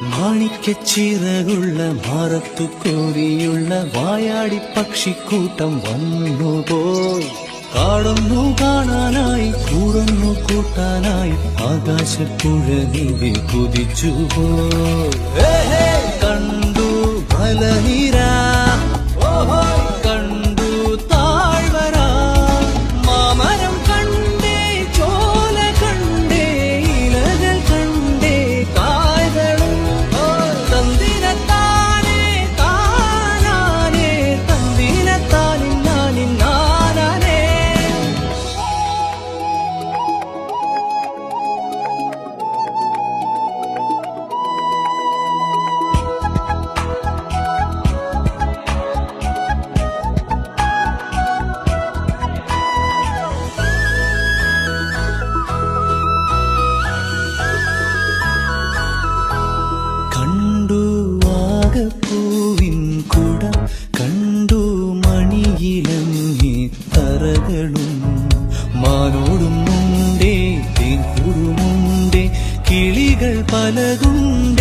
മാണിക്കച്ചിറകുള്ള മാറത്തു കോരിയുള്ള വായാടി പക്ഷിക്കൂട്ടം വന്നുപോയി. കാടൊന്നു കാണാനായി കൂടൊന്നു കൂട്ടാനായി ആകാശപ്പുഴ നീവി കുതിച്ചുപോയി. കണ്ടു മലനിര, കണ്ടു താഴ്വര, മാമരം കണ്ടേ, ചോല കണ്ടേ, ഇലകൾ കണ്ടേ, കായകളും തന്തിരത്താനേ താനാനേ, തന്തിരത്താനിന്നാനിന്നാനേ. കണ്ടു വാഗപ്പൂവിൻ കുട, കണ്ടു മണിയിലങ്ങി തറകളും, മാനോടും മുണ്ടേ തേൻകൂടുമുണ്ടേ, കിളികൾ പലതുണ്ട്.